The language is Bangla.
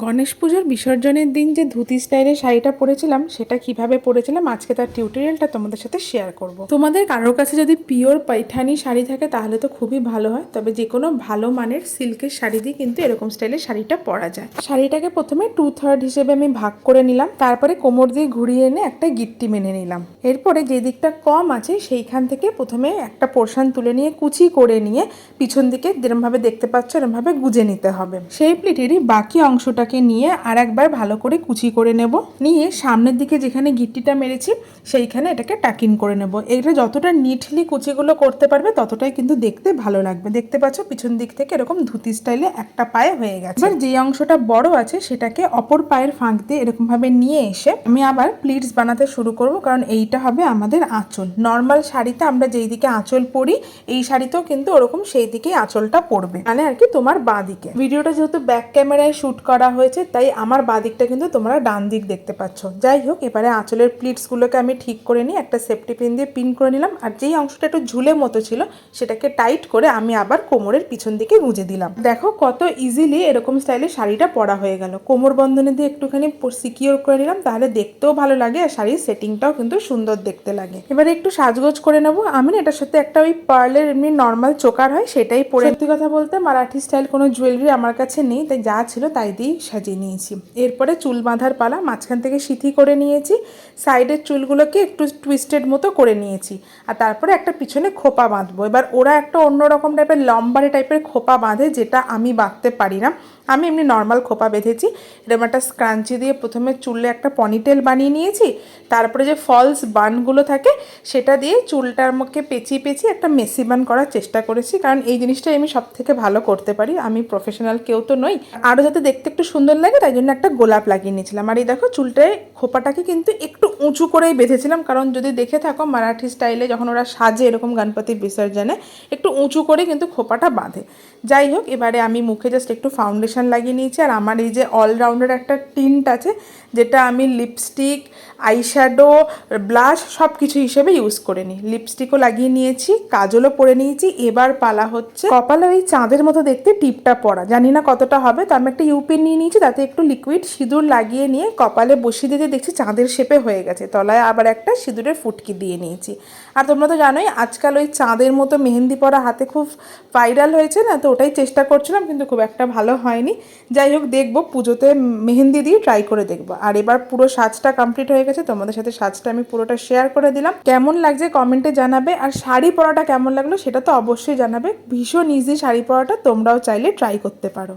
গণেশ পুজোর বিসর্জনের দিন যে ধুতি স্টাইলের শাড়িটা পরেছিলাম সেটা কিভাবে পরেছিলাম আজকে তার টিউটোরিয়ালটা তোমাদের সাথে শেয়ার করব। তোমাদের কারোর কাছে যদি পিওর পাইঠানি শাড়ি থাকে তাহলে তো খুবই ভালো হয়, তবে যে কোনো ভালো মানের সিল্কের শাড়ি দিয়ে কিন্তু এরকম স্টাইলের শাড়িটা পরা যায়। শাড়িটাকে প্রথমে 2/3 হিসেবে আমি ভাগ করে নিলাম, তারপরে কোমর দিয়ে ঘুরিয়ে এনে একটা গিট্টি মেনে নিলাম। এরপরে যে দিকটা কম আছে সেইখান থেকে প্রথমে একটা পোর্শন তুলে নিয়ে কুচি করে নিয়ে পিছন দিকে যেরকমভাবে দেখতে পাচ্ছ এরকমভাবে গুজে নিতে হবে। সেই প্লেটেরই বাকি অংশটাকে নিয়ে আর একবার ভালো করে কুচি করে নেব, নিয়ে সামনের দিকে যেখানে গিট্টিটা মেরেছি সেইখানে এটাকে টাকিং করে নেব। এইটা যতটা নিটলি কুচিগুলো করতে পারবে ততটাই কিন্তু দেখতে ভালো লাগবে। দেখতে পাচ্ছ পিছন দিক থেকে এরকম ধুতি স্টাইলে একটা পায়ে হয়ে গেছে। এবার যে অংশটা বড় আছে সেটাকে অপর পায়ের ফাঁক দিয়ে এরকমভাবে নিয়ে এসে আমি আবার প্লিটস বানাতে শুরু করব, কারণ এইটা হবে আমাদের আঁচল। নর্মাল শাড়িতে আমরা যেই দিকে আঁচল পরি এই শাড়িতেও কিন্তু ওরকম সেই দিকেই আঁচলটা পড়বে, মানে আর কি তোমার বাঁ দিকে। ভিডিওটা যেহেতু ব্যাক ক্যামেরায় শুট করা হয়েছে তাই আমার বাঁ দিকটা কিন্তু তোমরা ডান দিক দেখতে পাচ্ছ। যাই হোক, এবারে আঁচলের প্লিটসগুলোকে আমি ঠিক করে নিয়ে একটা সেফটি পিন দিয়ে পিন করে নিলাম, আর যেই অংশটা একটু ঝুলে মতো ছিল সেটাকে টাইট করে আমি আবার কোমরের পিছন দিকে গুঁজে দিলাম। দেখো কত ইজিলি এরকম স্টাইলে শাড়িটা পরা হয়ে গেল। কোমর বন্ধনী দিয়ে একটুখানি সিকিওর করে নিলাম, তাহলে দেখতেও ভালো লাগে আর শাড়ির সেটিংটাও কিন্তু সুন্দর দেখতে লাগে। এবারে একটু সাজগোজ করে নেবো। আমি না এটার সাথে একটা ওই পার্লের এমনি নর্মাল চোকার হয় সেটাই পরে। সত্যি কথা বলতে মারাঠি স্টাইল কোনো জুয়েলারি আমার কাছে নেই, তাই যা ছিল তাই দিয়েই সাজিয়ে নিয়েছি। এরপরে চুল বাঁধার পালা। মাঝখান থেকে সিথি করে নিয়েছি, সাইডের চুলগুলোকে একটু টুইস্টেড মতো করে নিয়েছি, আর তারপরে একটা পিছনে খোপা বাঁধবো। এবার ওরা একটা অন্যরকম টাইপের লম্বারে টাইপের খোপা বাঁধে, যেটা আমি বাঁধতে পারি না। আমি এমনি নর্মাল খোপা বেঁধেছি। এরকম একটা স্ক্রাঞ্চি দিয়ে প্রথমে চুলে একটা পনিটেল বানিয়ে নিয়েছি, তারপরে যে ফলস বানগুলো থাকে সেটা দিয়ে চুলটার মুখে পেঁচিয়ে পেঁচিয়ে একটা মেসি বান করার চেষ্টা করেছি, কারণ এই জিনিসটাই আমি সব থেকে ভালো করতে পারি। আমি প্রফেশনাল কেউ তো নই, আরও যাতে দেখতে একটু সুন্দর লাগে তাই জন্য একটা গোলাপ লাগিয়ে নিয়েছিলাম। আর এই দেখো চুলটায় খোপাটাকে কিন্তু একটু উঁচু করেই বেঁধেছিলাম, কারণ যদি দেখে থাকো মারাঠি স্টাইলে যখন ওরা সাজে এরকম গণপতি বিসর্জনে একটু উঁচু করে কিন্তু খোপাটা বাঁধে। যাই হোক, এবারে আমি মুখে জাস্ট একটু ফাউন্ডেশন লাগিয়ে নিয়েছি, আর আমার এই যে অলরাউন্ডার একটা টিন্ট আছে যেটা আমি লিপস্টিক, আইশ্যাডো, ব্লাশ সব কিছু হিসেবে ইউজ করে নিই। লিপস্টিকও লাগিয়ে নিয়েছি, কাজলও পরে নিয়েছি। এবার পালা হচ্ছে কপালে ওই চাঁদের মতো দেখতে টিপটা পরা। জানি না কতটা হবে, তো আমি একটা ইউপিন নিয়ে নিয়েছি, তাতে একটু লিকুইড সিঁদুর লাগিয়ে নিয়ে কপালে বসিয়ে দিতে দেখছি চাঁদের শেপে হয়ে গেছে। তলায় আবার একটা সিঁদুরের ফুটকি দিয়ে নিয়েছি। আর তোমরা তো জানোই আজকাল ওই চাঁদের মতো মেহেন্দি পরা হাতে খুব ভাইরাল হয়েছে না, তো ওটাই চেষ্টা করছিলাম, কিন্তু খুব একটা ভালো হয়নি। যাই হোক, দেখবো পুজোতে মেহেন্দি দিয়ে ট্রাই করে দেখবো। আর এবার পুরো সাজটা কমপ্লিট হয়ে গেছে, তোমাদের সাথে সাজটা আমি পুরোটা শেয়ার করে দিলাম। কেমন লাগছে কমেন্টে জানাবে, আর শাড়ি পরাটা কেমন লাগলো সেটা তো অবশ্যই জানাবে। ভীষণ ইজি শাড়ি পরাটা, তোমরাও চাইলে ট্রাই করতে পারো।